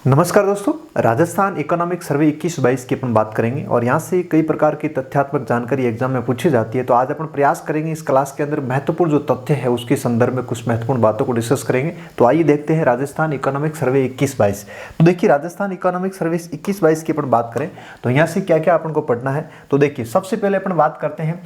नमस्कार दोस्तों, Rajasthan economic survey 21-22 की अपन बात करेंगे और यहाँ से कई प्रकार की तथ्यात्मक जानकारी एग्जाम में पूछी जाती है। तो आज अपन प्रयास करेंगे इस क्लास के अंदर महत्वपूर्ण जो तथ्य है उसके संदर्भ में कुछ महत्वपूर्ण बातों को डिस्कस करेंगे। तो आइए देखते हैं राजस्थान इकोनॉमिक सर्वे 21-22। तो देखिए, राजस्थान इकोनॉमिक सर्वे 21-22 की अपन बात करें तो यहाँ से क्या क्या अपन को पढ़ना है। तो देखिए, सबसे पहले अपन बात करते हैं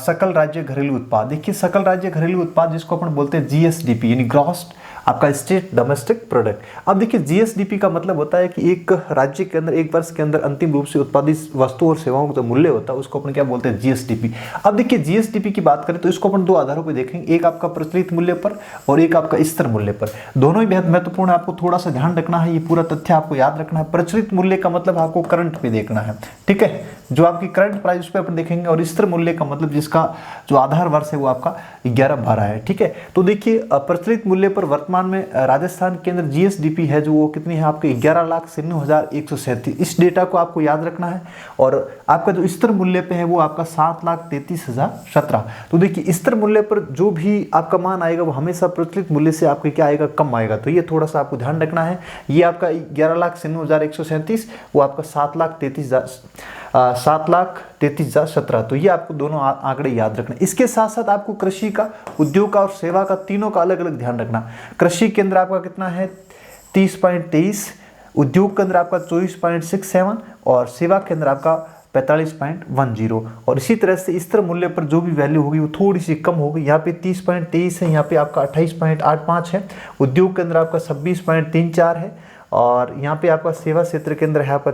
सकल राज्य घरेलू उत्पाद। देखिए, सकल राज्य घरेलू उत्पाद जिसको अपन बोलते हैं जीएसडीपी यानी ग्रॉस आपका स्टेट डोमेस्टिक प्रोडक्ट। अब देखिए, जीएसडीपी का मतलब होता है कि एक राज्य के अंदर एक वर्ष के अंदर अंतिम रूप से उत्पादित वस्तु और सेवाओं का जो मूल्य होता है उसको अपन क्या बोलते हैं, जीएसडीपी। अब देखिए, जीएसडीपी की बात करें तो इसको अपन दो आधारों पर देखेंगे, एक आपका प्रचलित मूल्य पर और एक आपका स्तर मूल्य पर। दोनों ही बेहद महत्वपूर्ण है, आपको थोड़ा सा ध्यान रखना है, ये पूरा तथ्य आपको याद रखना है। प्रचलित मूल्य का मतलब आपको करंट पे देखना है, ठीक है, जो आपकी करंट प्राइस पे अपन देखेंगे। और स्तर मूल्य का मतलब जिसका जो आधार वर्ष है वो आपका 11-12 है, ठीक है। तो देखिए, प्रचलित मूल्य पर वर्तमान में राजस्थान के अंदर जीएसडीपी है जो वो कितनी है आपके 11,96,137। इस डेटा को आपको याद रखना है। और आपका जो स्तर मूल्य पे है वो आपका 7,33,017। तो देखिए, स्तर मूल्य पर जो भी आपका मान आएगा वो हमेशा प्रचलित मूल्य से आपके क्या आएगा, कम आएगा। तो ये थोड़ा सा आपको ध्यान रखना है। ये आपका 11,96,137 वो आपका 7,33,017। तो ये आपको दोनों आंकड़े याद रखना। इसके साथ साथ आपको कृषि का, उद्योग का और सेवा का, तीनों का अलग अलग ध्यान रखना। कृषि के अंदर आपका कितना है 30.23, उद्योग के अंदर आपका 24.67 और सेवा के अंदर आपका 45.10। और इसी तरह से स्तर मूल्य पर जो भी वैल्यू होगी वो थोड़ी सी कम होगी। यहाँ पे 30.23 है, यहाँ पे आपका 28.85 है, उद्योग के अंदर आपका 26.34 है और यहाँ पे आपका सेवा क्षेत्र के अंदर है आपका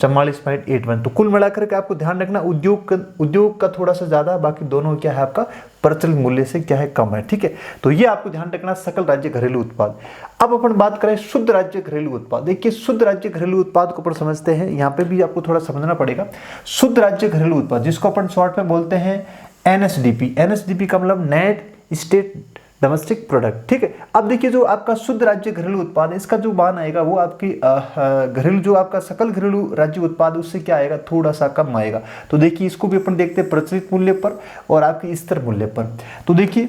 44.81। तो कुल मिलाकर के आपको ध्यान रखना, उद्योग का थोड़ा सा ज्यादा, बाकी दोनों क्या है आपका प्रचलित मूल्य से क्या है, कम है, ठीक है। तो ये आपको ध्यान रखना, सकल राज्य घरेलू उत्पाद। अब अपन बात करें शुद्ध राज्य घरेलू उत्पाद। देखिए, शुद्ध राज्य घरेलू उत्पाद को अपन समझते हैं, यहाँ पे भी आपको थोड़ा समझना पड़ेगा। शुद्ध राज्य घरेलू उत्पाद जिसको अपन शॉर्ट में बोलते हैं एनएसडीपी। एनएसडीपी का मतलब नेट स्टेट डोमेस्टिक प्रोडक्ट, ठीक है। अब देखिए, जो आपका शुद्ध राज्य घरेलू उत्पाद है इसका जो मान आएगा वो आपकी घरेलू जो आपका सकल घरेलू राज्य उत्पाद उससे क्या आएगा, थोड़ा सा कम आएगा। तो देखिए, इसको भी अपन देखते हैं प्रचलित मूल्य पर और आपके स्तर मूल्य पर। तो देखिए,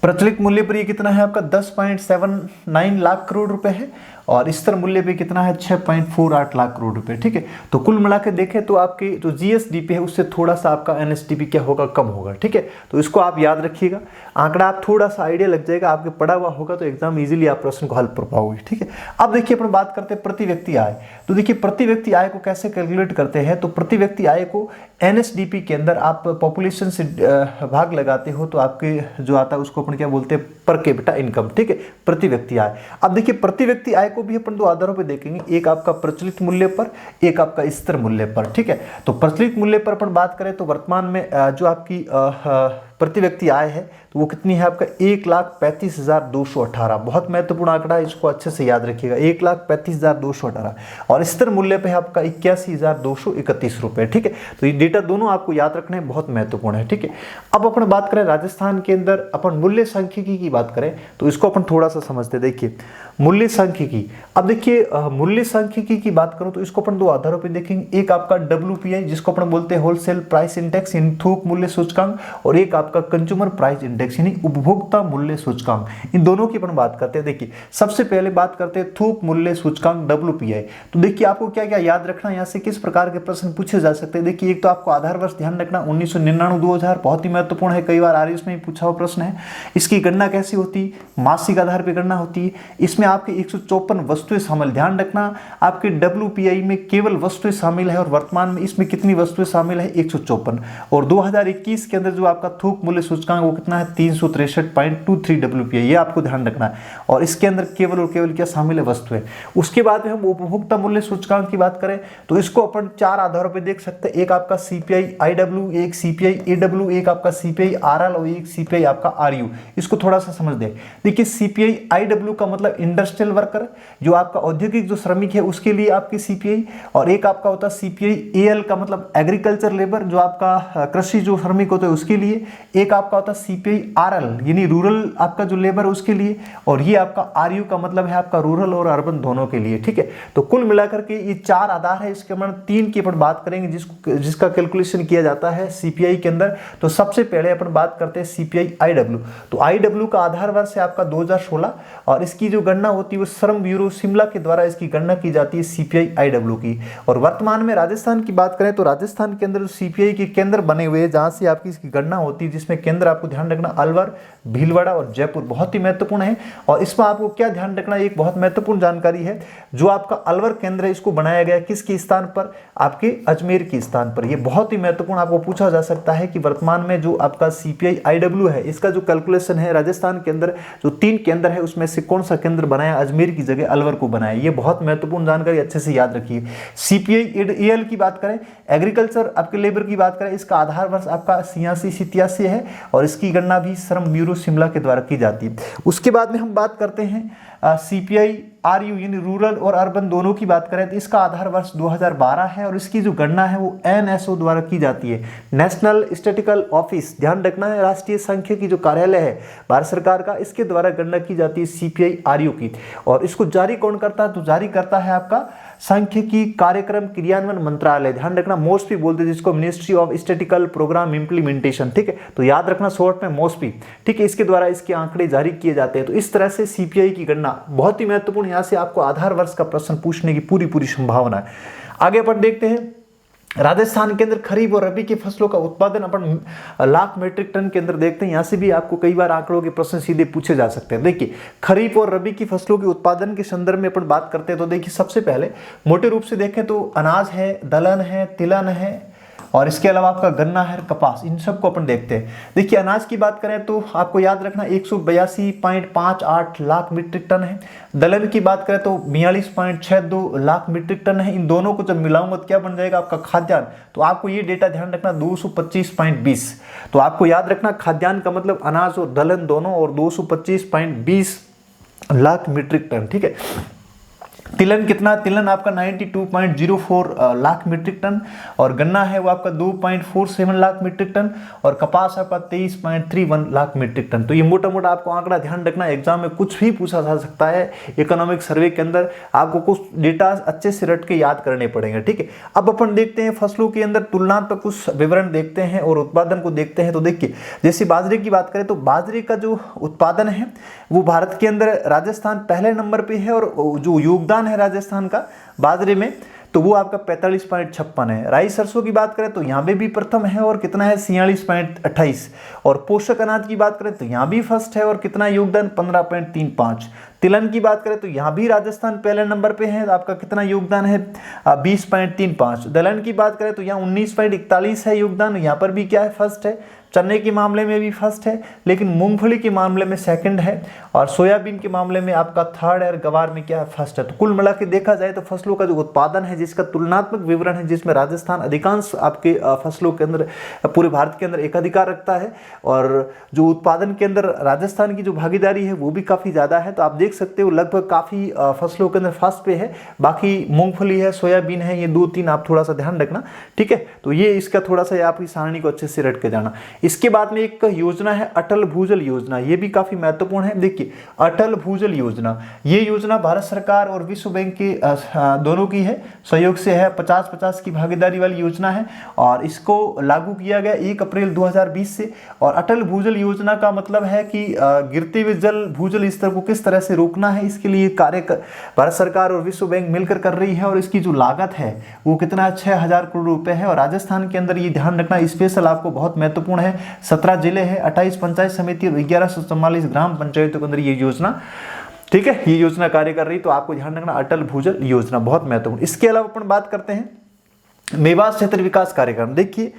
प्रचलित मूल्य पर ये कितना है आपका 10.79 लाख करोड़ रुपए है और स्तर मूल्य पे कितना है 6.48 लाख करोड़ रुपए, ठीक है। तो कुल मिलाकर देखें तो आपके जो जीएसडीपी है उससे थोड़ा सा आपका एनएसडीपी क्या होगा, कम होगा, ठीक है। तो इसको आप याद रखिएगा, आंकड़ा आप थोड़ा सा आइडिया लग जाएगा, आपके पढ़ा हुआ होगा तो एकदम इजीली आप प्रश्न को हल कर पाओगे, ठीक है। अब देखिए, अपन बात करते हैं प्रति व्यक्ति आय। तो देखिए, प्रति व्यक्ति आय को कैसे कैलकुलेट करते हैं। तो प्रति व्यक्ति आय को एनएसडीपी के अंदर आप पॉपुलेशन से भाग लगाते हो तो आपके जो आता है उसको अपन क्या बोलते हैं, पर कैपिटा इनकम, ठीक है, प्रति व्यक्ति आय। अब देखिए, प्रति व्यक्ति आय को भी अपन दो आधारों पे देखेंगे, एक आपका प्रचलित मूल्य पर, एक आपका स्तर मूल्य पर, ठीक है। तो प्रचलित मूल्य पर अपन बात करें तो वर्तमान में जो आपकी प्रति व्यक्ति आय है तो वो कितनी है आपका 1,35,218। बहुत महत्वपूर्ण आंकड़ा है, इसको अच्छे से याद रखिएगा, 1,35,218। और स्तर मूल्य पे है आपका 81,231 रुपए, ठीक है। तो ये डेटा दोनों आपको याद रखने बहुत महत्वपूर्ण है, ठीक है। अब अपन बात करें राजस्थान के अंदर अपन मूल्य सांख्यिकी की बात करें तो इसको अपन थोड़ा सा समझते। देखिए, मूल्य सांख्यिकी। अब देखिए, मूल्य सांख्यिकी की बात करो तो इसको अपन दो आधारों पे देखेंगे, एक आपका WPI जिसको अपन बोलते हैं होलसेल प्राइस इंडेक्स यानी थोक मूल्य सूचकांक, और एक आपका कंज्यूमर प्राइस इंडेक्स यानी उपभोक्ता मूल्य सूचकांक। इन दोनों की अपन बात करते हैं। देखिए, सबसे पहले बात करते हैं थोक मूल्य सूचकांक WPI। तो देखिए, आपको क्या क्या याद रखना, यहाँ से किस प्रकार के प्रश्न पूछे जा सकते हैं। देखिए, एक तो आपको आधार वर्ष ध्यान रखना 1999-2000, बहुत ही महत्वपूर्ण है, कई बार आरएस में पूछा हुआ प्रश्न है। इसकी गणना कैसी होती है, मासिक आधार पर गणना होती है। इसमें आपके 154 वस्तुएं शामिल, ध्यान रखना आपके WPI में केवल वस्तुएं शामिल है और वर्तमान में इसमें कितनी वस्तुएं शामिल है, 154। और 2021 के अंदर जो आपका थोक मूल्य सूचकांक वो कितना है 363.23 WPI, ये आपको ध्यान रखना है। और इसके अंदर केवल और केवल क्या शामिल है, वस्तुएं। उसके बाद में हम उपभोक्ता मूल्य सूचकांक की बात करें तो इसको अपन चार आधारों पर देख सकते हैं, एक आपका CPI IW, एक CPI AW, एक आपका CPI RL और एक CPI आपका RU। इसको थोड़ा सा समझ दे। देखिए, CPI IW का मतलब इंडस्ट्रियल वर्कर, जो आपका औद्योगिक जो श्रमिक है उसके लिए आपकी CPI, और एक आपका होता है CPI AL का मतलब एग्रीकल्चर लेबर, जो आपका कृषि जो श्रमिक होते हैं उसके लिए। एक आपका होता है CPI-RL यानी रूरल आपका जो लेबर है उसके लिए, और ये आपका RU का मतलब है आपका रूरल और अर्बन दोनों के लिए, ठीक है। तो कुल मिलाकर के ये 4 आधार है, इसके अपन 3 की अपन बात करेंगे जिसका कैलकुलेशन किया जाता है CPI के अंदर। तो सबसे पहले अपन बात करते हैं CPI-IW। तो IW का आधार वर्ष है आपका 2016 और इसकी जो गणना होती है वो श्रम ब्यूरो शिमला के द्वारा इसकी गणना की जाती है CPI-IW की। और वर्तमान में राजस्थान की बात करें तो राजस्थान के अंदर जो CPI के केंद्र बने हुए हैं जहां से आपकी इसकी गणना होती है, जिसमें केंद्र आपको ध्यान रखना अलवर, भीलवाड़ा और जयपुर बहुत ही महत्वपूर्ण है। और इसमें आपको क्या ध्यान रखना, एक बहुत महत्वपूर्ण जानकारी है, जो आपका अलवर केंद्र है इसको बनाया गया किसके स्थान पर, आपके अजमेर के स्थान पर। यह बहुत ही महत्वपूर्ण आपको पूछा जा सकता है कि वर्तमान में जो आपका CPI-IW है इसका जो कैलकुलेशन है राजस्थान के अंदर जो 3 केंद्र है उसमें से कौन सा केंद्र बनाया, अजमेर की जगह अलवर को बनाया। ये बहुत महत्वपूर्ण जानकारी, अच्छे से याद रखिए। CPI-AL की बात करें, एग्रीकल्चर आपके लेबर की बात करें, इसका आधार वर्ष आपका 86-87 है और इसकी गणना भी श्रम ब्यूरो शिमला के द्वारा की जाती है। उसके बाद में हम बात करते हैं CPI-RU यानी रूरल और अर्बन दोनों की बात करें तो इसका आधार वर्ष 2012 है और इसकी जो गणना है वो NSO द्वारा की जाती है, नेशनल स्टैटिस्टिकल ऑफिस, ध्यान रखना है, राष्ट्रीय सांख्यिकी जो कार्यालय है भारत सरकार का, इसके द्वारा गणना की जाती है CPI-RU की। और इसको जारी कौन करता है, तो जारी करता है आपका सांख्यिकी कार्यक्रम क्रियान्वयन मंत्रालय, ध्यान रखना मोस्पी बोलते हैं जिसको, ministry of statistical programme implementation, ठीक है। तो याद रखना शॉर्ट में मोस्पी, ठीक है। इसके द्वारा इसके आंकड़े जारी किए जाते हैं। तो इस तरह से CPI की गणना बहुत ही महत्वपूर्ण, यहां से आपको आधार वर्ष का प्रश्न पूछने की पूरी संभावना है। आगे अपन देखते हैं राजस्थान के अंदर खरीफ और रबी की फसलों का उत्पादन अपन लाख मीट्रिक टन के अंदर देखते हैं। यहाँ से भी आपको कई बार आंकड़ों के प्रश्न सीधे पूछे जा सकते हैं। देखिए खरीफ और रबी की फसलों के उत्पादन के संदर्भ में अपन बात करते हैं तो देखिए सबसे पहले मोटे रूप से देखें तो अनाज है, दलहन है, तिलहन है और इसके अलावा आपका गन्ना है, कपास, इन सबको अपन देखते हैं। देखिए अनाज की बात करें तो आपको याद रखना 182.58 लाख मीट्रिक टन है। दलहन की बात करें तो 42.62 लाख मीट्रिक टन है। इन दोनों को जब मिलाऊंगा तो क्या बन जाएगा आपका खाद्यान्न, तो आपको ये डेटा ध्यान रखना 225.20। तो आपको याद रखना खाद्यान्न का मतलब अनाज और दलहन दोनों, और 225.20 लाख मीट्रिक टन, ठीक है। तिलहन कितना, तिलहन आपका 92.04 लाख मीट्रिक टन, और गन्ना है वो आपका 2.47 लाख मीट्रिक टन, और कपास आपका 23.31 लाख मीट्रिक टन। तो ये मोटा मोटा आपको आंकड़ा ध्यान रखना, एग्जाम में कुछ भी पूछा जा सकता है। इकोनॉमिक सर्वे के अंदर आपको कुछ डेटा अच्छे से रट के याद करने पड़ेंगे, ठीक है। अब अपन देखते हैं फसलों के अंदर तुलनात्मक कुछ विवरण देखते हैं और उत्पादन को देखते हैं। तो देखिए जैसे बाजरे की बात करें तो बाजरे का जो उत्पादन है वो भारत के अंदर राजस्थान पहले नंबर पे है, और जो योगदान है राजस्थान का बाजरे में तो वो आपका 45.56 है। राई सरसों की बात करें तो यहाँ पे भी प्रथम है और कितना है 46.28, और पोषक अनाज की बात करें तो यहाँ भी फर्स्ट है और कितना योगदान 15.35। तिलहन की बात करें तो यहाँ भी राजस्थान पहले नंबर पे है, आपका कितना योगदान है 20.35। दलहन की बात करें तो यहाँ 19.41 है योगदान, यहाँ पर भी क्या है फर्स्ट है। चने के मामले में भी फर्स्ट है, लेकिन मूंगफली के मामले में सेकंड है, और सोयाबीन के मामले में आपका थर्ड है, और गवार में क्या है फर्स्ट है। तो कुल मिला के देखा जाए तो फसलों का जो उत्पादन है जिसका तुलनात्मक विवरण है, जिसमें राजस्थान अधिकांश आपके फसलों के अंदर पूरे भारत के अंदर एकाधिकार रखता है, और जो उत्पादन के अंदर राजस्थान की जो भागीदारी है वो भी काफ़ी ज़्यादा है। तो आप देख सकते हो लगभग काफ़ी फसलों के अंदर फर्स्ट पे है, बाकी मूंगफली है, सोयाबीन है, ये 2-3 आप थोड़ा सा ध्यान रखना, ठीक है। तो ये इसका थोड़ा सा आपकी सारणी को अच्छे से रट के जाना। इसके बाद में एक योजना है अटल भूजल योजना, ये भी काफी महत्वपूर्ण है। देखिए अटल भूजल योजना, ये योजना भारत सरकार और विश्व बैंक के दोनों की है, सहयोग से है, 50-50 की भागीदारी वाली योजना है, और इसको लागू किया गया 1 अप्रैल 2020 से। और अटल भूजल योजना का मतलब है कि गिरते हुए जल भूजल स्तर को किस तरह से रोकना है, इसके लिए कार्य भारत सरकार और विश्व बैंक मिलकर कर रही है, और इसकी जो लागत है वो कितना 6000 करोड़ रुपए है। और राजस्थान के अंदर ये ध्यान रखना स्पेशल आपको बहुत महत्वपूर्ण है, 17 जिले हैं, 28 पंचायत समिति और 1144 ग्राम पंचायतों के अंदर ये योजना, ठीक है, ये योजना कार्य कर रही। तो आपको ध्यान रखना अटल भूजल योजना बहुत महत्वपूर्ण। इसके अलावा अपन बात करते हैं मेवात क्षेत्र विकास कार्यक्रम। देखिए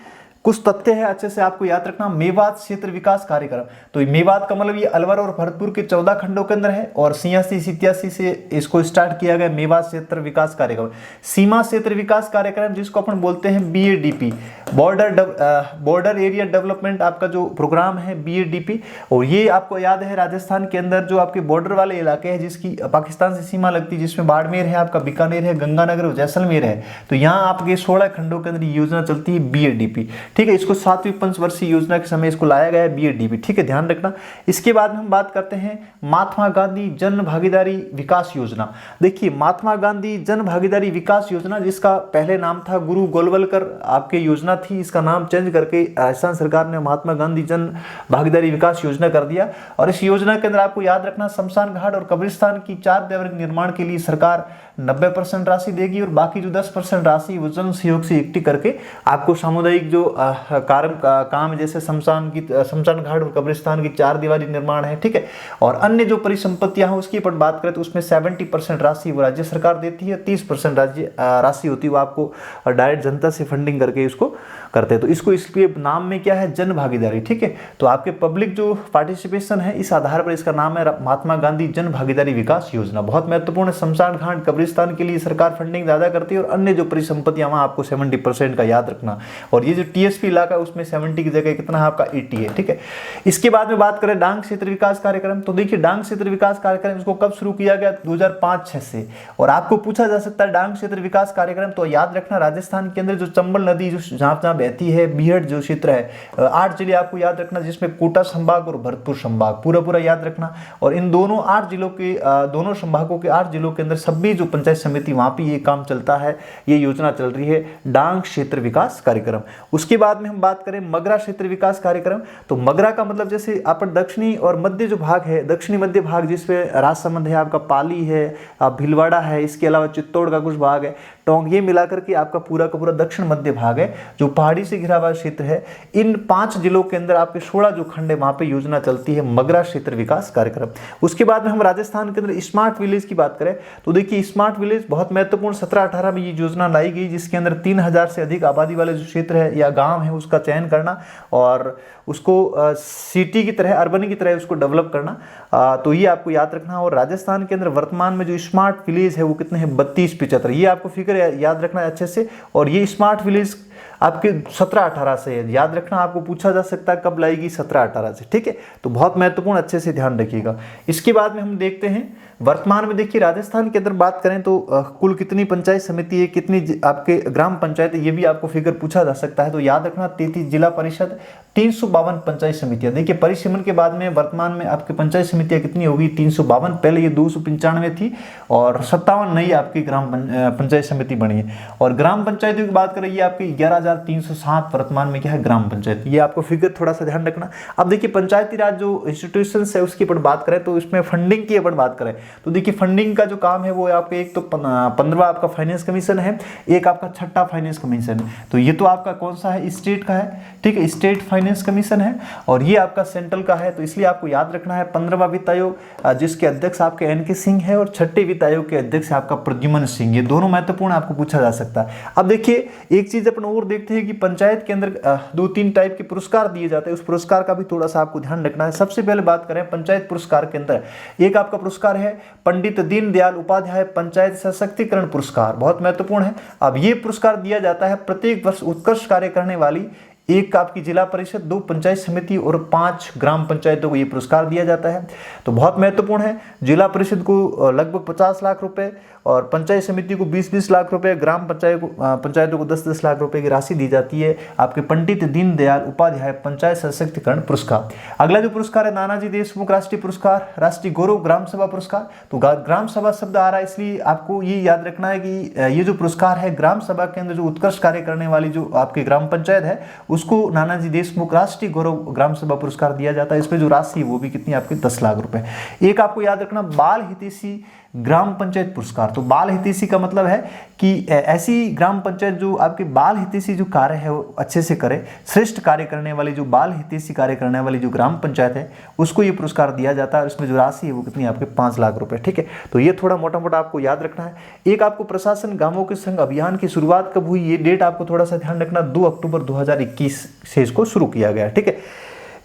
कुछ तथ्य है अच्छे से आपको याद रखना। मेवात क्षेत्र विकास कार्यक्रम, तो मेवात का मतलब ये अलवर और भरतपुर के 14 खंडों के अंदर है, और 86-87 से इसको स्टार्ट किया गया मेवात क्षेत्र विकास कार्यक्रम। सीमा क्षेत्र विकास कार्यक्रम जिसको अपन बोलते हैं BADP, बॉर्डर एरिया डेवलपमेंट आपका जो प्रोग्राम है BADP, और ये आपको याद है राजस्थान के अंदर जो आपके बॉर्डर वाले इलाके हैं जिसकी पाकिस्तान से सीमा लगती है, जिसमें बाड़मेर है, आपका बीकानेर है, गंगानगर और जैसलमेर है, तो यहाँ आपके 16 खंडों के अंदर योजना चलती है BADP, ठीक है। इसको 7वीं पंचवर्षीय योजना के समय इसको लाया गया है, BADB, ठीक है, ध्यान रखना। इसके बाद हम बात करते हैं महात्मा गांधी जन भागीदारी विकास योजना। देखिए महात्मा गांधी जन भागीदारी विकास योजना, जिसका पहले नाम था गुरु गोलवलकर आपके योजना थी, इसका नाम चेंज करके राजस्थान सरकार ने महात्मा गांधी जन भागीदारी विकास योजना कर दिया। और इस योजना के अंदर आपको याद रखना शमशान घाट और कब्रिस्तान की 4 देवरिंग निर्माण के लिए सरकार 90% राशि देगी और बाकी जो 10% राशि वो जन सहयोग से इकट्ठी करके आपको सामुदायिक जो काम जैसे शमशान घाट और कब्रिस्तान की 4 दीवारी निर्माण है, ठीक है, और अन्य जो परिसंपत्तियां हैं उसकी अपन बात करें तो उसमें 70% राशि वो राज्य सरकार देती है, 30% राज्य राशि होती है वो आपको डायरेक्ट जनता से फंडिंग करके उसको करते हैं। तो इसको इसलिए नाम में क्या है, जन भागीदारी, ठीक है। तो आपके पब्लिक जो पार्टिसिपेशन है इस आधार पर इसका नाम है महात्मा गांधी जन भागीदारी विकास योजना। बहुत महत्वपूर्ण है। शमशान घाट कब्रिस्तान के लिए सरकार फंडिंग ज्यादा करती है और अन्य जो परिसंपत्तियां वहां आपको 70% का याद रखना। और ये जो TSP इलाका है उसमें 70 की जगह कितना है आपका 80 है, ठीक है। इसके बाद में बात करें डांग क्षेत्र विकास कार्यक्रम। तो देखिए डांग क्षेत्र विकास कार्यक्रम इसको कब शुरू किया गया, 2005-6 से। और आपको पूछा जा सकता है डांग क्षेत्र विकास कार्यक्रम, तो याद रखना राजस्थान के अंदर जो चंबल नदी जो जहां बहती है, बीहड़ जो क्षेत्र है, 8 जिले आपको याद रखना, जिसमें कोटा संभाग और भरतपुर संभाग पूरा याद रखना। और इन दोनों 8 जिलों के दोनों संभागों के 8 जिलों के अंदर सभी जो पंचायत समिति वहां पे ये काम चलता है, ये योजना चल रही है डांग क्षेत्र विकास कार्यक्रम। उसके बाद में हम बात करें मगरा क्षेत्र विकास कार्यक्रम। तो मगरा का मतलब जैसे अपन दक्षिणी और मध्य जो भाग है, दक्षिणी मध्य भाग जिसमें राजसमंद है, आपका पाली है, भीलवाड़ा है, इसके अलावा चित्तौड़ का कुछ भाग है, टोंक, ये मिलाकर के आपका पूरा का पूरा दक्षिण मध्य भाग है जो पहाड़ी से घिरा हुआ क्षेत्र है। इन 5 जिलों के अंदर आपके 16 जो खंड है वहां पे योजना चलती है मगरा क्षेत्र विकास कार्यक्रम। उसके बाद में हम राजस्थान के अंदर स्मार्ट विलेज की बात करें तो देखिए स्मार्ट विलेज बहुत महत्वपूर्ण 17-18 में ये योजना लाई गई, जिसके अंदर 3000 से अधिक आबादी वाले जो क्षेत्र है या गांव है उसका चयन करना और उसको सिटी की तरह, अर्बन की तरह उसको डेवलप करना। तो ये आपको याद रखना। और राजस्थान के अंदर वर्तमान में जो स्मार्ट विलेज है वो कितने हैं, 32-75, ये आपको फिगर याद रखना है अच्छे से। और ये स्मार्ट विलेज आपके 17-18 से याद रखना, आपको पूछा जा सकता है कब लाएगी, 17-18 से, ठीक है। तो बहुत महत्वपूर्ण, अच्छे से ध्यान रखिएगा। इसके बाद में हम देखते हैं वर्तमान में देखिए राजस्थान के अंदर बात करें तो कुल कितनी पंचायत समिति है, कितनी आपके ग्राम पंचायत है, ये भी आपको फिगर पूछा जा सकता है। तो याद रखना 33 जिला परिषद, 352 पंचायत समितियां। देखिए परिसीमन के बाद में वर्तमान में आपकी पंचायत समितियां कितनी होगी, 352। पहले ये 295 थी और 57 नई आपकी ग्राम पंचायत समिति बनी है। और ग्राम पंचायतों की बात करें ये आपकी 11,307 वर्तमान में क्या है ग्राम पंचायत। ये आपको फिगर थोड़ा सा ध्यान रखना। अब देखिए पंचायती राज जो इंस्टीट्यूशन है उसकी अपन बात करें तो इसमें फंडिंग की अपन बात करें तो देखिए फंडिंग का जो काम है वो आपके एक तो 15वां आपका फाइनेंस कमीशन है, एक आपका 6ठा फाइनेंस कमीशन है। तो ये तो आपका कौन सा है, स्टेट का है, ठीक है, स्टेट फाइनेंस कमीशन है। और ये आपका सेंट्रल का है। तो इसलिए आपको याद रखना है 15वां वित्त आयोग जिसके अध्यक्ष आपके NK सिंह है और 6ठे वित्त आयोग के अध्यक्ष आपका प्रद्युम्न सिंह। ये दोनों महत्वपूर्ण आपको पूछा जा सकता है। अब देखिए एक चीज अपन और देखते हैं कि पंचायत के अंदर 2-3 टाइप के पुरस्कार दिए जाते हैं, उस पुरस्कार का भी थोड़ा सा आपको ध्यान रखना है। सबसे पहले बात करें पंचायत पुरस्कार के अंदर एक आपका पुरस्कार है पंडित दीनदयाल उपाध्याय पंचायत सशक्तिकरण पुरस्कार, बहुत महत्वपूर्ण है। अब ये पुरस्कार दिया जाता है प्रत्येक वर्ष उत्कृष्ट कार्य करने वाली एक आपकी जिला परिषद, 2 पंचायत समिति और 5 ग्राम पंचायतों को ये पुरस्कार दिया जाता है। तो बहुत महत्वपूर्ण है। जिला परिषद को लगभग 50 लाख रुपए और पंचायत समिति को 20-20 लाख रुपए, ग्राम पंचायतों को 10-10 लाख रुपए की राशि दी जाती है आपके पंडित दीनदयाल उपाध्याय पंचायत सशक्तिकरण पुरस्कार। अगला जो पुरस्कार है नानाजी देशमुख राष्ट्रीय पुरस्कार, राष्ट्रीय गौरव ग्राम सभा पुरस्कार। तो ग्राम सभा शब्द आ रहा है इसलिए आपको ये याद रखना है कि ये जो पुरस्कार है ग्राम सभा के अंदर जो उत्कृष्ट कार्य करने वाली जो आपकी ग्राम पंचायत है उसको नानाजी देशमुख राष्ट्रीय गौरव ग्राम सभा पुरस्कार दिया जाता है। इसमें जो राशि है वो भी कितनी आपकी 10 लाख रुपए। एक आपको याद रखना बाल हितैषी ग्राम पंचायत पुरस्कार। तो बाल हितैषी का मतलब है कि ऐसी ग्राम पंचायत जो आपके बाल हितैषी जो कार्य है वो अच्छे से करे, श्रेष्ठ कार्य करने वाली जो बाल हितैषी कार्य करने वाली जो ग्राम पंचायत है उसको ये पुरस्कार दिया जाता है। और इसमें जो राशि है वो कितनी आपके 5 लाख रुपए, ठीक है। तो ये थोड़ा मोटा मोटा आपको याद रखना है। एक आपको प्रशासन गांवों के संग अभियान की शुरुआत कब हुई, ये डेट आपको थोड़ा सा ध्यान रखना, 2 अक्टूबर 2021 से इसको शुरू किया गया, ठीक है।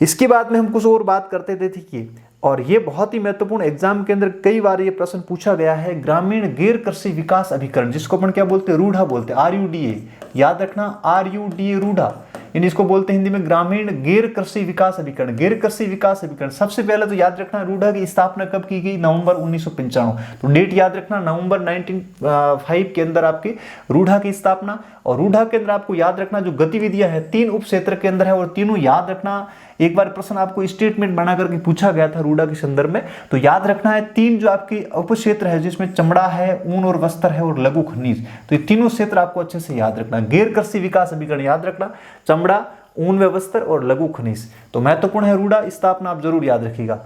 इसके बाद में हम कुछ और बात करते थे, ठीक है। और ये बहुत ही महत्वपूर्ण, एग्जाम के अंदर कई बार ये प्रश्न पूछा गया है, ग्रामीण गैर कृषि विकास अभिकरण जिसको अपन क्या बोलते हैं, रूढ़ा बोलते हैं, RUDA। याद रखना RUDA, रूढ़ा। यानी इसको बोलते हैं हिंदी में ग्रामीण गैर कृषि विकास अभिकरण। गैर कृषि विकास अभिकरण सबसे पहले तो याद रखना रूडा की स्थापना कब की गई, नवंबर 1995। तो डेट याद रखना, नवंबर 1905 के अंदर आपकी रूडा की स्थापना। और रूडा के अंदर आपको याद रखना जो गतिविधियां हैं 3 उप क्षेत्र के अंदर है, और तीनों याद रखना। एक बार प्रश्न आपको स्टेटमेंट बना करके पूछा गया था रूडा के संदर्भ में, तो याद रखना है 3 जो आपकी उप क्षेत्र है जिसमें चमड़ा है, ऊन और वस्त्र है और लघु खनिज, तो ये तीनों क्षेत्र आपको अच्छे से याद रखना। गैर कृषि विकास अभिकरण याद रखना, चमड़ा, ऊन व वस्त्र और लघु खनिज, तो महत्वपूर्ण है रूडा स्थापना, आप जरूर याद रखिएगा।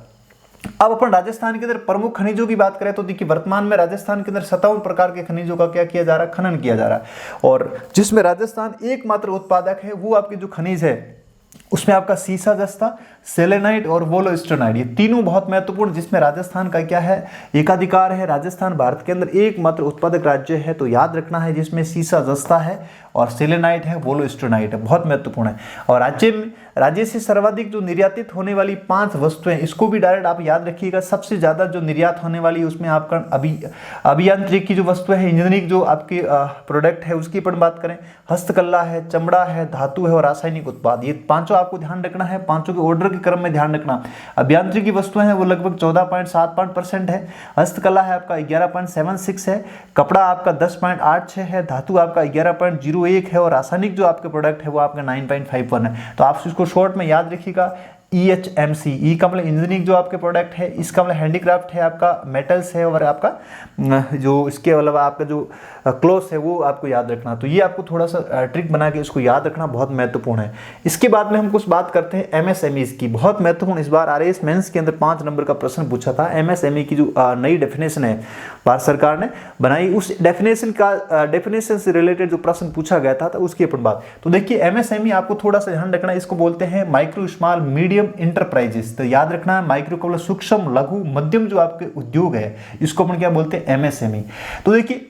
अब अपन राजस्थान के अंदर प्रमुख खनिजों की बात करें तो देखिए वर्तमान में राजस्थान के अंदर 57 प्रकार के खनिजों का क्या किया जा रहा है, खनन किया जा रहा है, और जिसमें राजस्थान एकमात्र उत्पादक है। वो आपके जो खनिज है उसमें आपका सीसा जस्ता, सेलेनाइट और वोलोस्टोनाइट, ये तीनों बहुत महत्वपूर्ण, जिसमें राजस्थान का क्या है, एकाधिकार है। राजस्थान भारत के अंदर एकमात्र उत्पादक राज्य है, तो याद रखना है जिसमें सीसा जस्ता है और सेलेनाइट है, वोलोस्टोनाइट है, बहुत महत्वपूर्ण है। और राज्य से सर्वाधिक जो निर्यातित होने वाली 5 वस्तुएं, इसको भी डायरेक्ट आप याद रखिएगा। सबसे ज्यादा जो निर्यात होने वाली उसमें आपका अभियांत्रिकी की जो वस्तुएं है, इंजीनियरिंग जो आपकी प्रोडक्ट है उसकी अपन बात करें, हस्तकला है, चमड़ा है, धातु है और रासायनिक उत्पाद, ये पांचों आपको ध्यान रखना है। पांचों के ऑर्डर के क्रम में ध्यान रखना। अभियांत्रिकी वस्तुएं हैं वो लगभग 14.75% है, हस्तकला है आपका 11.76 है, कपड़ा आपका 10.86 है, धातु आपका 11.01 है और रासायनिक जो आपके प्रोडक्ट है वो आपका 9.51 है। तो आप इसको शॉर्ट में याद रखिएगा। EHMC, ई का मतलब इंजीनियरिंग जो आपके प्रोडक्ट है, इसका मतलब हैंडीक्राफ्ट है, आपका मेटल्स है और आपका जो इसके अलावा आपका जो क्लोथ है वो आपको याद रखना। तो ये आपको थोड़ा सा ट्रिक बना के इसको याद रखना बहुत महत्वपूर्ण है। इसके बाद में हम कुछ बात करते हैं MSMEs की, बहुत महत्वपूर्ण। इस बार RAS मेंस के अंदर 5 नंबर का प्रश्न पूछा था। MSME की जो नई डेफिनेशन है भारत सरकार ने बनाई, उस डेफिनेशन से रिलेटेड जो प्रश्न पूछा गया था उसकी अपन बात। तो देखिए MSME आपको थोड़ा सा ध्यान रखना है, इसको बोलते हैं माइक्रो स्मॉल मीडियम इंटरप्राइजेस। तो याद रखना है माइक्रो का मतलब सूक्ष्म, लघु, मध्यम जो आपके उद्योग है इसको अपन क्या बोलते हैं, MSME। तो देखिए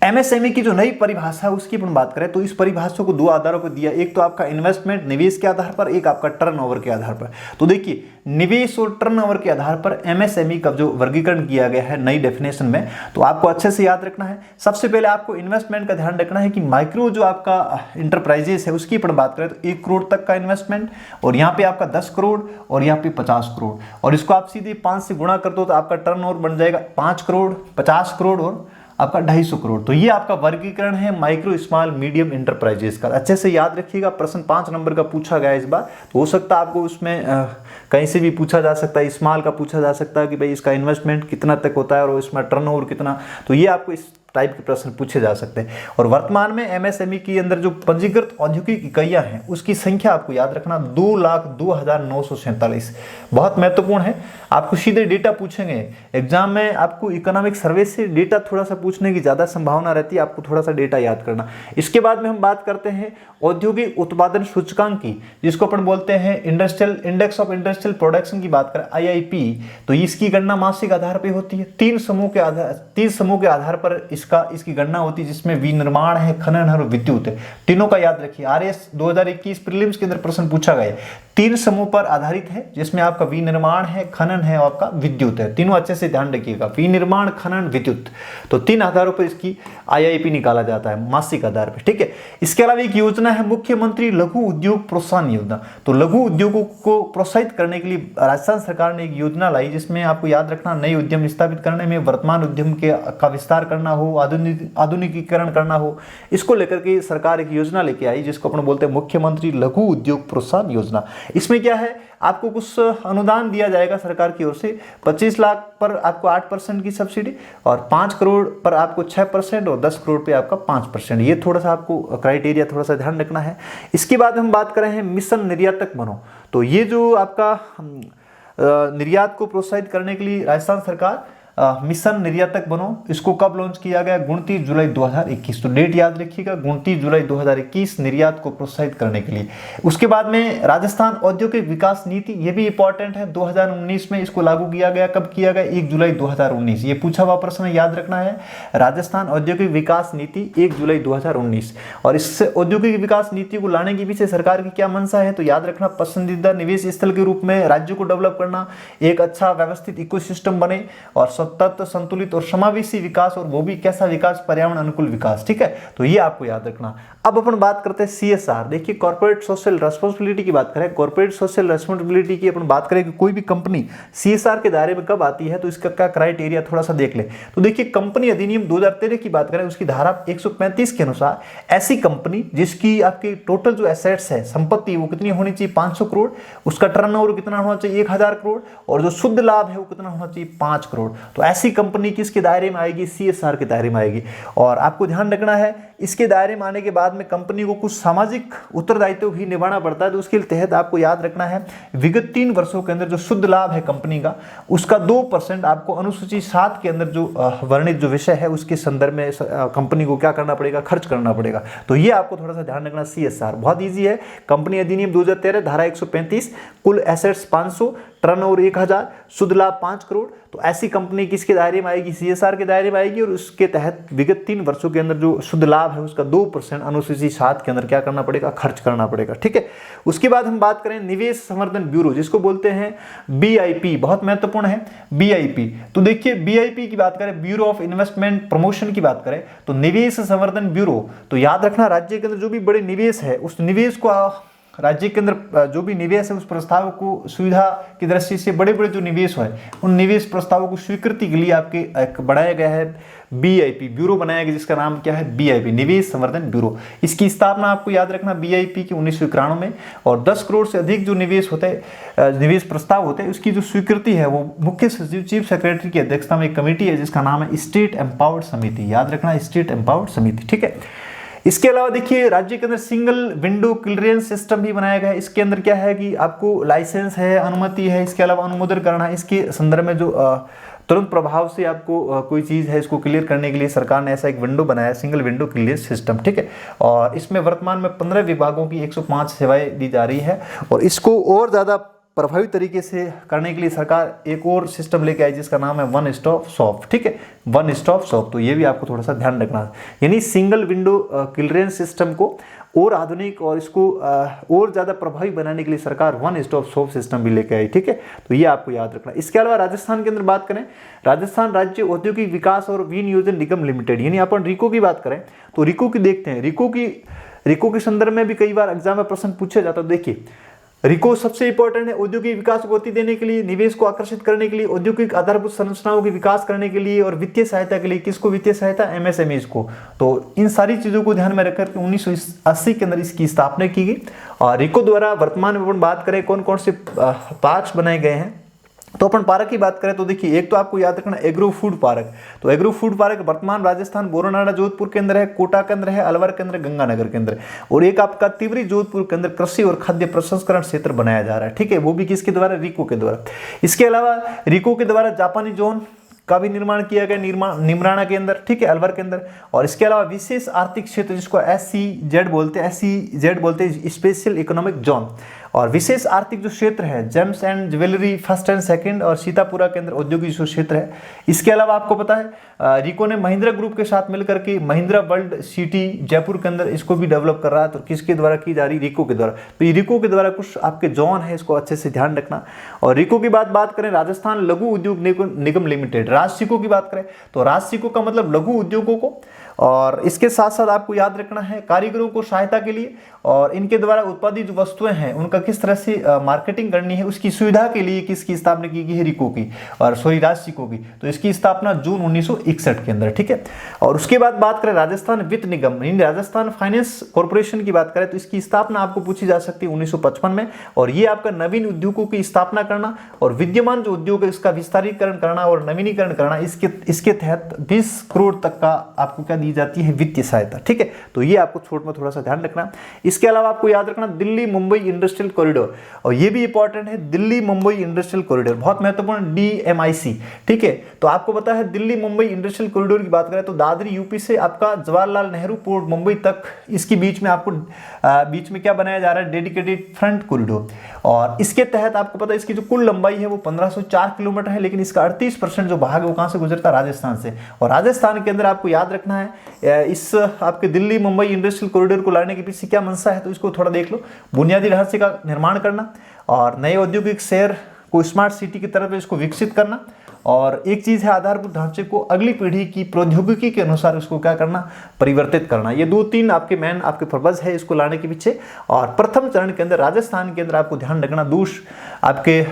MSME की जो नई परिभाषा है उसकी अपन बात करें तो इस परिभाषा को 2 आधारों पर दिया, एक तो आपका इन्वेस्टमेंट निवेश के आधार पर, एक आपका टर्नओवर के आधार पर। तो देखिए निवेश और टर्नओवर के आधार पर MSME का जो वर्गीकरण किया गया है नई डेफिनेशन में, तो आपको अच्छे से याद रखना है। सबसे पहले आपको इन्वेस्टमेंट का ध्यान रखना है कि माइक्रो जो आपका इंटरप्राइजेस है उसकी अपन बात करें तो 1 करोड़ तक का इन्वेस्टमेंट, और यहाँ पे आपका 10 करोड़ और यहाँ पे 50 करोड़, और इसको आप सीधे 5 से गुणा कर दो तो आपका टर्नओवर बन जाएगा 5 करोड़, 50 करोड़ और आपका 250 करोड़। तो ये आपका वर्गीकरण है माइक्रो स्मॉल मीडियम इंटरप्राइजेस का। अच्छे से याद रखिएगा, प्रश्न 5 नंबर का पूछा गया इस बार, तो हो सकता है आपको उसमें कहीं से भी पूछा जा सकता है, स्मॉल का पूछा जा सकता है कि भाई इसका इन्वेस्टमेंट कितना तक होता है और इसमें टर्नओवर कितना, तो ये आपको इस टाइप के प्रश्न पूछे जा सकते हैं। और वर्तमान में MSME के अंदर जो पंजीकृत औद्योगिक इकाइयां हैं उसकी संख्या आपको याद रखना 2,02,947, बहुत महत्वपूर्ण है। आपको सीधे डेटा पूछेंगे एग्जाम में, आपको इकोनॉमिक सर्वे से डेटा थोड़ा सा पूछने की ज्यादा संभावना रहती है, आपको थोड़ा सा डेटा याद करना। इसके बाद में हम बात करते हैं औद्योगिक उत्पादन सूचकांक की, जिसको अपन बोलते हैं industrial index of industrial production की बात करें, IIP। तो इसकी गणना मासिक आधार पर होती है, 3 समूह के आधार पर इसकी गणना होती है, जिसमें विनिर्माण है, खनन है और विद्युत है। तीनों का याद रखिए, RAS 2021 प्रीलिम्स के अंदर प्रश्न पूछा गया, 3 समूह पर आधारित है, जिसमें आपका विनिर्माण है, खनन है और आपका विद्युत है। तीनों अच्छे से ध्यान रखिएगा, विनिर्माण, खनन, विद्युत, तो 3 आधारों पर इसकी IIP निकाला जाता है मासिक आधार पर, ठीक है। इसके अलावा एक योजना है मुख्यमंत्री लघु उद्योग प्रोत्साहन योजना। तो लघु उद्योगों को प्रोत्साहित करने के लिए राजस्थान सरकार ने एक योजना लाई, जिसमें आपको याद रखना नए उद्यम स्थापित करने में, वर्तमान उद्यम का विस्तार करना हो, आधुनिकीकरण करना हो, इसको लेकर के सरकार एक योजना लेके आई, जिसको अपन बोलते हैं मुख्यमंत्री लघु उद्योग प्रोत्साहन योजना। इसमें क्या है, आपको कुछ अनुदान दिया जाएगा सरकार की ओर से। 25 लाख पर आपको 8% की सब्सिडी, और 5 करोड़ पर आपको 6% और 10 करोड़ पे आपका 5%। ये थोड़ा सा आपको क्राइटेरिया थोड़ा सा ध्यान रखना है। इसके बाद हम बात करें हैं मिशन निर्यातक बनो। तो ये जो आपका निर्यात को प्रोत्साहित करने के लिए राजस्थान सरकार मिशन निर्यातक बनो, इसको कब लॉन्च किया गया, 29 जुलाई 2021। तो डेट याद रखिएगा, 29 जुलाई 2021, निर्यात को प्रोत्साहित करने के लिए। उसके बाद में राजस्थान औद्योगिक विकास नीति, ये भी इंपॉर्टेंट है, 2019 में इसको लागू किया गया। कब किया गया, 1 जुलाई 2019। ये पूछा हुआ प्रश्न याद रखना है, राजस्थान औद्योगिक विकास नीति 1 जुलाई 2019। और इस औद्योगिक विकास नीति को लाने के पीछे सरकार की क्या मंशा है, तो याद रखना पसंदीदा निवेश स्थल के रूप में राज्य को डेवलप करना, एक अच्छा व्यवस्थित इकोसिस्टम बने और सतत, संतुलित और समावेशी विकास, और वो भी कैसा विकास, पर्यावरण अनुकूल विकास। ठीक है, तो ये आपको याद रखना। अब अपन बात करते हैं CSR। देखिए कॉर्पोरेट सोशल रेस्पॉन्सिबिलिटी की बात करें, कॉर्पोरेट सोशल रेस्पॉन्सिबिलिटी की अपन बात करें कि कोई भी कंपनी CSR के दायरे में कब आती है, तो इसका क्या क्राइटेरिया थोड़ा सा देख ले। तो देखिए कंपनी अधिनियम 2013 की बात करें, उसकी धारा 135 के अनुसार ऐसी कंपनी जिसकी आपकी टोटल जो एसेट्स है, संपत्ति, वो कितनी होनी चाहिए, 500 करोड़, उसका टर्नओवर कितना होना चाहिए, 1000 करोड़, और जो शुद्ध लाभ है वो कितना होना चाहिए, 5 करोड़। तो ऐसी कंपनी किसके दायरे में आएगी, CSR के दायरे में आएगी। और आपको ध्यान रखना है, इसके दायरे में आने के बाद में कंपनी को कुछ सामाजिक उत्तरदायित्व भी निभाना पड़ता है। तो उसके तहत आपको याद रखना है, विगत 3 वर्षों के अंदर जो शुद्ध लाभ है कंपनी का, उसका 2% आपको अनुसूची 7 के अंदर जो वर्णित जो विषय है उसके संदर्भ में कंपनी को क्या करना पड़ेगा, खर्च करना पड़ेगा। तो ये आपको थोड़ा सा ध्यान रखना। CSR बहुत ईजी है, कंपनी अधिनियम 2013 धारा 135, कुल एसेट्स 500, टर्नओवर 1000, शुद्ध लाभ 5 करोड़। तो ऐसी कंपनी किसके दायरे में आएगी, CSR के दायरे में आएगी, और उसके तहत विगत 3 वर्षों के अंदर जो शुद्ध लाभ है उसका 2% अनुसूची 7 के अंदर क्या करना पड़ेगा, खर्च करना पड़ेगा। ठीक है, उसके बाद हम बात करें निवेश संवर्धन ब्यूरो, जिसको बोलते हैं BIP, बहुत महत्वपूर्ण है BIP। तो देखिए BIP की बात करें, ब्यूरो ऑफ इन्वेस्टमेंट प्रमोशन की बात करें, तो निवेश संवर्धन ब्यूरो, तो याद रखना राज्य के अंदर जो भी बड़े निवेश है, उस निवेश को राज्य के अंदर जो भी निवेश है उस प्रस्ताव को सुविधा की दृष्टि से बड़े बड़े जो निवेश है उन निवेश प्रस्तावों को स्वीकृति के लिए आपके एक बनाया गया है BIP, ब्यूरो बनाया गया जिसका नाम क्या है, BIP, निवेश संवर्धन ब्यूरो। इसकी स्थापना आपको याद रखना BIP की 1991 में, और 10 करोड़ से अधिक जो निवेश होते हैं, निवेश प्रस्ताव होते हैं, उसकी जो स्वीकृति है वो मुख्य सचिव, चीफ सेक्रेटरी की अध्यक्षता में एक कमेटी है जिसका नाम है स्टेट एम्पावर्ड समिति। याद रखना, स्टेट एम्पावर्ड समिति। ठीक है, इसके अलावा देखिए राज्य के अंदर सिंगल विंडो क्लियरेंस सिस्टम भी बनाया गया है। इसके अंदर क्या है कि आपको लाइसेंस है, अनुमति है, इसके अलावा अनुमोदन करना है, इसके संदर्भ में जो तुरंत प्रभाव से आपको कोई चीज़ है इसको क्लियर करने के लिए सरकार ने ऐसा एक विंडो बनाया, सिंगल विंडो क्लियर सिस्टम। ठीक है, और इसमें वर्तमान में 15 विभागों की 105 सेवाएं दी जा रही है, और इसको और ज़्यादा प्रभावी तरीके से करने के लिए सरकार एक और सिस्टम लेके आई जिसका नाम है वन स्टॉप शॉप। ठीक है, वन स्टॉप शॉप, तो ये भी आपको थोड़ा सा ध्यान रखना है, यानी सिंगल विंडो क्लियरेंस सिस्टम को और आधुनिक और इसको और ज़्यादा प्रभावी बनाने के लिए सरकार वन स्टॉप शॉप सिस्टम भी लेके आई। ठीक है, तो ये आपको याद रखना। इसके अलावा राजस्थान के अंदर बात करें, राजस्थान राज्य औद्योगिक विकास और विनियोजन निगम लिमिटेड, यानी अपन रिको की बात करें तो रिको की देखते हैं, रिको के संदर्भ में भी कई बार एग्जाम में प्रश्न पूछा जाता है। देखिए रिको सबसे इंपॉर्टेंट है औद्योगिक विकास को गति देने के लिए, निवेश को आकर्षित करने के लिए, औद्योगिक आधारभूत संरचनाओं के विकास करने के लिए, और वित्तीय सहायता के लिए। किसको वित्तीय सहायता, MSMEs को। तो इन सारी चीजों को ध्यान में रखकर 1980 के अंदर इसकी स्थापना की गई। और रिको द्वारा वर्तमान में अपन बात करें कौन कौन से पार्क्स बनाए गए हैं, तो अपन पार्क की बात करें तो देखिए एक तो आपको याद रखना एग्रो फूड पार्क। तो एग्रो फूड पार्क वर्तमान राजस्थान बोरोनाडा जोधपुर के अंदर है, कोटा के अंदर है, अलवर के अंदर, गंगानगर के अंदर, और एक आपका तिवरी जोधपुर के अंदर कृषि और खाद्य प्रसंस्करण क्षेत्र बनाया जा रहा है। ठीक है, वो भी किसके द्वारा, रिको के द्वारा। इसके अलावा रिको के द्वारा जापानी जोन का भी निर्माण किया गया, निमराना के अंदर। ठीक है, अलवर के अंदर। और इसके अलावा विशेष आर्थिक क्षेत्र जिसको SEZ बोलते हैं, स्पेशल इकोनॉमिक जोन। और विशेष आर्थिक जो क्षेत्र है, James and jewellery first and second, और सीतापुरा के अंदर औद्योगिक जो क्षेत्र है। इसके अलावा आपको पता है रिको ने महिंद्रा ग्रुप के साथ मिलकर के महिंद्रा वर्ल्ड सिटी जयपुर के अंदर इसको भी डेवलप कर रहा है। तो किसके द्वारा की जा रही, रिको के द्वारा। तो ये रिको के द्वारा कुछ आपके जोन है, इसको अच्छे से ध्यान रखना। और रिको की बात करें, राजस्थान लघु उद्योग निगम लिमिटेड, राजसिको की बात करें तो राजसिको का मतलब लघु उद्योगों को, और इसके साथ साथ आपको याद रखना है कारीगरों को सहायता के लिए, और इनके द्वारा उत्पादित जो वस्तुएं हैं उनका किस तरह से मार्केटिंग करनी है उसकी सुविधा के लिए किसकी स्थापना की गई है, रिको की, और राजसिको की। तो इसकी स्थापना जून 1961 के अंदर। ठीक है, और उसके बाद बात करें राजस्थान वित्त निगम, राजस्थान फाइनेंस कॉर्पोरेशन की बात करें तो इसकी स्थापना आपको पूछी जा सकती है 1955 में। और ये आपका नवीन उद्योगों की स्थापना करना और विद्यमान जो उद्योग है इसका विस्तारीकरण करना और नवीनीकरण करना, इसके तहत 20 करोड़ तक का आपको क्या दी जाती है, वित्तीय सहायता। ठीक है, तो ये आपको छोट में थोड़ा सा ध्यान रखना। इसके अलावा आपको याद रखना दिल्ली मुंबई इंडस्ट्रियल कॉरिडोर, और ये भी इंपॉर्टेंट है, दिल्ली मुंबई इंडस्ट्रियल कॉरिडोर बहुत महत्वपूर्ण, DMIC। ठीक है, तो आपको पता है दिल्ली मुंबई इंडस्ट्रियल कॉरिडोर की बात करें तो दादरी यूपी से आपका जवाहरलाल नेहरू पोर्ट मुंबई तक, इसके बीच में आपको बीच में क्या बनाया जा रहा है, डेडिकेटेड फ्रंट कॉरिडोर। और इसके तहत आपको पता है इसकी जो कुल लंबाई है वो 1504 किलोमीटर है, लेकिन इसका 38% जो भाग है वो कहां से गुजरता है, राजस्थान से। और राजस्थान के अंदर आपको याद रखना है इस आपके दिल्ली मुंबई इंडस्ट्रियल कॉरिडोर को लाने के पीछे क्या मंशा है, तो इसको थोड़ा देख लो। बुनियादी ढांचे का निर्माण करना और नए औद्योगिक शहर को स्मार्ट सिटी की तरफ इसको विकसित करना, और एक चीज है आधारभूत ढांचे को अगली पीढ़ी की प्रौद्योगिकी के अनुसार उसको क्या करना, परिवर्तित करना। ये 2-3 आपके मेन आपके पर्पज है इसको लाने के पीछे। और प्रथम चरण के अंदर राजस्थान के अंदर आपको ध्यान रखना आपके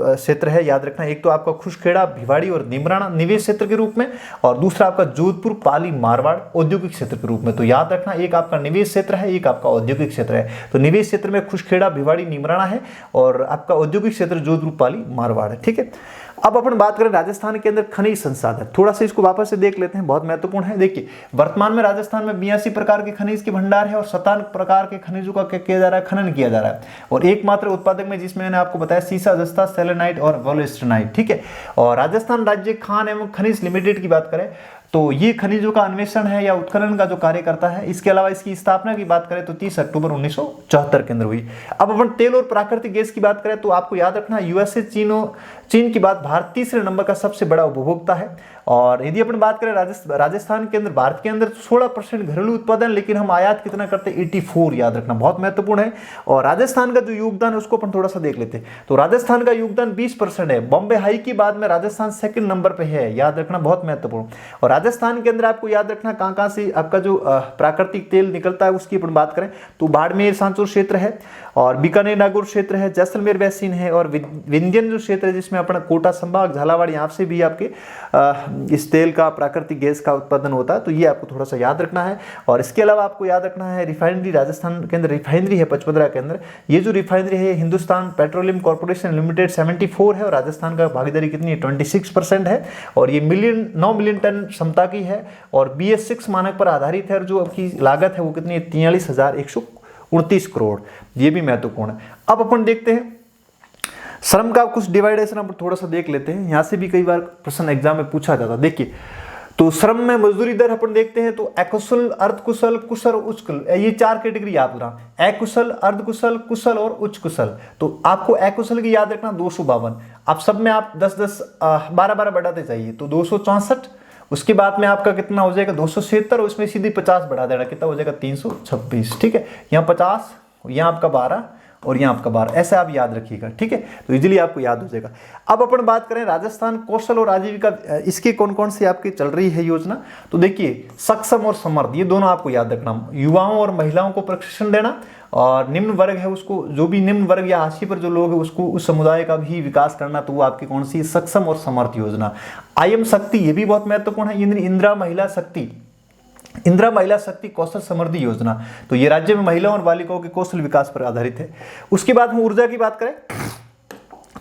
क्षेत्र है, याद रखना। एक तो आपका खुशखेड़ा, भिवाड़ी और निमराना निवेश क्षेत्र के रूप में, और दूसरा आपका जोधपुर, पाली, मारवाड़ औद्योगिक क्षेत्र के रूप में। तो याद रखना, एक आपका निवेश क्षेत्र है, एक आपका औद्योगिक क्षेत्र है। तो निवेश क्षेत्र में खुशखेड़ा, भिवाड़ी, निमराना है, और आपका औद्योगिक क्षेत्र जोधपुर, पाली, मारवाड़ है। ठीक है, अब अपन बात करें राजस्थान के अंदर खनिज संसाधन, थोड़ा सा इसको वापस से देख लेते हैं, बहुत महत्वपूर्ण है। देखिए, वर्तमान में राजस्थान में 82 प्रकार के खनिज के भंडार है और 57 प्रकार के खनिजों का क्या किया जा रहा है, खनन किया जा रहा है। और एकमात्र उत्पादक में जिसमें मैंने आपको बताया सीसा, जस्ता, सेलेनाइट और वोल्स्टनाइट। ठीक है, और राजस्थान राज्य खान एवं खनिज लिमिटेड की बात करें तो ये खनिजों का अन्वेषण है या उत्खनन का जो कार्य करता है। इसके अलावा इसकी स्थापना की बात करें तो 30 अक्टूबर 1974 के अंदर हुई। अब अपन तेल और प्राकृतिक गैस की बात करें तो आपको याद रखना, यूएसए, चीन की बात, भारत तीसरे नंबर का सबसे बड़ा उपभोक्ता है। और यदि अपन बात करें राजस्थान के अंदर, भारत के अंदर 16% घरेलू उत्पादन, लेकिन हम आयात कितना करते हैं, 84, याद रखना, बहुत महत्वपूर्ण है। और राजस्थान का जो योगदान है उसको अपन थोड़ा सा देख लेते हैं। तो राजस्थान का योगदान 20% है। बॉम्बे हाई के बाद में राजस्थान सेकंड नंबर पे है, याद रखना, बहुत महत्वपूर्ण। और राजस्थान के अंदर आपको याद रखना कहां से आपका जो प्राकृतिक तेल निकलता है उसकी अपन बात करें तो बाड़मेर सांचौर क्षेत्र है, और बीकानेर नागौर क्षेत्र है, जैसलमेर बेसिन है, और विंध्यन जो क्षेत्र है जिसमें अपना कोटा संभाग, झालावाड़, यहाँ से भी आपके इस तेल का, प्राकृतिक गैस का उत्पादन होता है। तो ये आपको थोड़ा सा याद रखना है। और इसके अलावा आपको याद रखना है रिफाइनरी, राजस्थान के अंदर रिफाइनरी है पचपदरा के अंदर। ये जो रिफाइनरी है हिंदुस्तान पेट्रोलियम कॉर्पोरेशन लिमिटेड 74 है, और राजस्थान का भागीदारी कितनी है, 26% है। और ये 9 मिलियन टन क्षमता की है, और BS6 मानक पर आधारित है, और जो आपकी लागत है वो कितनी है, 43,129 करोड़। ये भी महत्वपूर्ण है। अब अपन देखते हैं श्रम का कुछ डिवाइडेशन, अपन थोड़ा सा देख लेते हैं। यहां से भी कई बार प्रश्न एग्जाम में पूछा जाता है। देखिए, तो श्रम में मजदूरी दर अपन देखते हैं तो अकुशल, अर्धकुशल, कुशल, उच्च कुशल, ये 4 कैटेगरी याद रखना, अकुशल, अर्धकुशल, कुशल और उच्च कुशल। तो आपको अकुशल की याद रखना 252। आप सब में आप 10-10, 12-12 बढ़ाते जाइए तो 264। उसके बाद में आपका कितना हो जाएगा, 276, और उसमें सीधी 50 बढ़ा देना, कितना हो जाएगा, 326। ठीक है, यहाँ 50, यहाँ आपका 12 और यहाँ आपका 12, ऐसे आप याद रखिएगा। ठीक है, तो इजीली आपको याद हो जाएगा। अब अपन बात करें राजस्थान कौशल और आजीविका, इसके कौन कौन सी आपकी चल रही है योजना। तो देखिए, सक्षम और समर्थ, ये दोनों आपको याद रखना। युवाओं और महिलाओं को प्रशिक्षण देना, और निम्न वर्ग है उसको, जो भी निम्न वर्ग या हाशिए पर जो लोग है उसको, उस समुदाय का भी विकास करना। तो वो आपकी कौन सी, सक्षम और समर्थ योजना। आईएम शक्ति, ये भी बहुत महत्वपूर्ण है। इंदिरा महिला शक्ति, इंदिरा महिला शक्ति कौशल समृद्धि योजना। तो ये राज्य में महिलाओं और बालिकाओं के कौशल विकास पर आधारित है। उसके बाद हम ऊर्जा की बात करें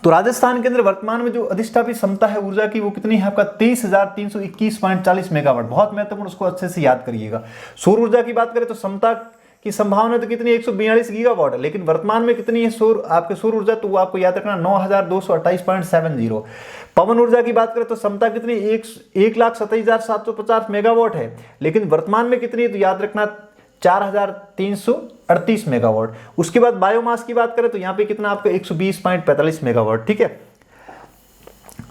तो राजस्थान के अंदर वर्तमान में जो अधिष्ठापित क्षमता है ऊर्जा की वो कितनी है, आपका 23,321.40 मेगावाट। बहुत महत्वपूर्ण, उसको अच्छे से याद करिएगा। सौर ऊर्जा की बात करें तो क्षमता की संभावना तो कितनी, 142 गीगावाट है, लेकिन वर्तमान में कितनी है आपके सौर ऊर्जा, तो वो आपको याद रखना 9,228.70। पवन ऊर्जा की बात करें तो क्षमता कितनी, 1,27,750 मेगावाट है, लेकिन वर्तमान में कितनी है, तो याद रखना 4,338 मेगावाट। उसके बाद बायोमास की बात करें तो यहाँ पे कितना आपका 120.45 मेगावाट। ठीक है,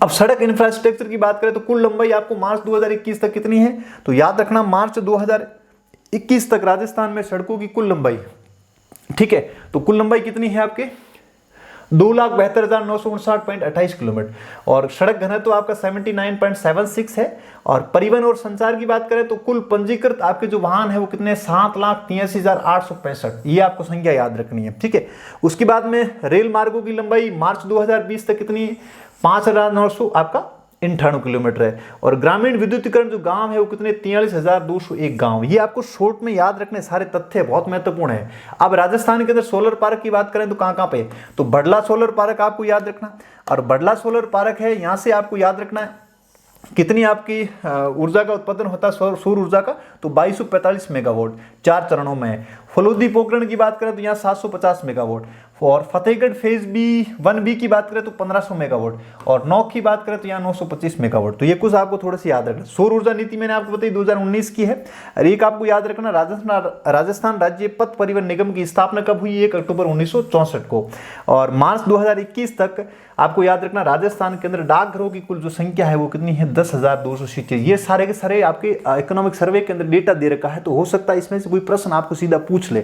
अब सड़क इंफ्रास्ट्रक्चर की बात करें तो कुल लंबाई आपको मार्च 2021 तक कितनी है, तो याद रखना मार्च 2021 तक राजस्थान में सड़कों की कुल लंबाई, ठीक है, तो कुल लंबाई कितनी है आपके 2,72,959.28 किलोमीटर, और सड़क घनत्व तो आपका 79.76 है। और परिवहन और संचार की बात करें तो कुल पंजीकृत आपके जो वाहन है वो कितने, 7,83,865, ये आपको संख्या याद रखनी है। ठीक है, उसके बाद में रेल मार्गों की लंबाई मार्च 2020 तक कितनी है, 5,900 आपका 98 किलोमीटर है। और ग्रामीण विद्युतीकरण जो गांव है वो कितने, 43,201 गांव। ये आपको शॉर्ट में याद रखने सारे तथ्य बहुत महत्वपूर्ण है। अब राजस्थान के अंदर सोलर पार्क की बात करें तो कहां पे, तो बडला सोलर पार्क आपको याद रखना, और बडला सोलर पार्क है, यहां से आपको याद रखना है कितनी आपकी ऊर्जा का उत्पादन होता है सौर ऊर्जा का, तो 2245 मेगावाट 4 चरणों में। फलोदी पोखरण की बात करें तो यहाँ 750 मेगावाट, और फतेहगढ़ फेज बी 1B की बात करें तो 1500 मेगावाट, और नौक की बात करें तो यहाँ 925 मेगावाट। तो ये कुछ आपको थोड़ा सा याद रखना। सौर ऊर्जा नीति मैंने आपको बताई 2019 की है। और एक आपको याद रखना, राजस्थान राज्य पथ परिवहन निगम की स्थापना कब हुई, 1 अक्टूबर 1964 को, और मार्च 2021 तक आपको याद रखना राजस्थान के अंदर डाकघरों की कुल जो संख्या है वो कितनी है, 10,276। ये सारे के सारे आपके इकोनॉमिक सर्वे के अंदर डेटा दे रखा है, तो हो सकता है इसमें से कोई प्रश्न आपको सीधा पूछ ले,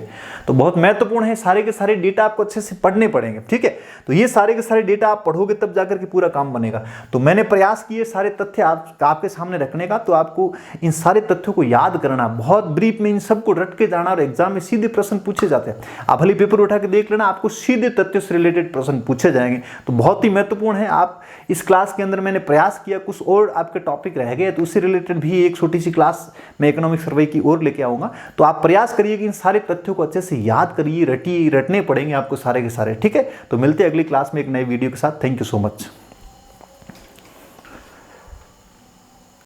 तो बहुत महत्वपूर्ण है। सारे के सारे डेटा आपको अच्छे से पढ़ने पड़ेंगे, ठीक है। तो ये सारे के सारे डेटा आप पढ़ोगे तब जाकर के पूरा काम बनेगा। तो मैंने प्रयास किए सारे तथ्य आपके सामने रखने का, तो आपको इन सारे तथ्यों को याद करना, बहुत ब्रीफ में इन सबको रट के जाना, और एग्जाम में सीधे प्रश्न पूछे जाते हैं। आप भले पेपर उठा के देख लेना, आपको सीधे तथ्यों से रिलेटेड प्रश्न पूछे जाएंगे। तो बहुत ही महत्वपूर्ण है। आप इस क्लास के अंदर मैंने प्रयास किया, कुछ और आपके टॉपिक रह गए तो उससे रिलेटेड भी एक छोटी सी क्लास मैं इकोनॉमिक सर्वे की ओर लेके आऊंगा। तो आप प्रयास करिए कि इन सारे तथ्यों को अच्छे से याद करिए, रटिए, रटने पड़ेंगे आपको सारे के सारे, ठीक है। तो मिलते हैं अगली क्लास में एक नए वीडियो के साथ। Thank you so much.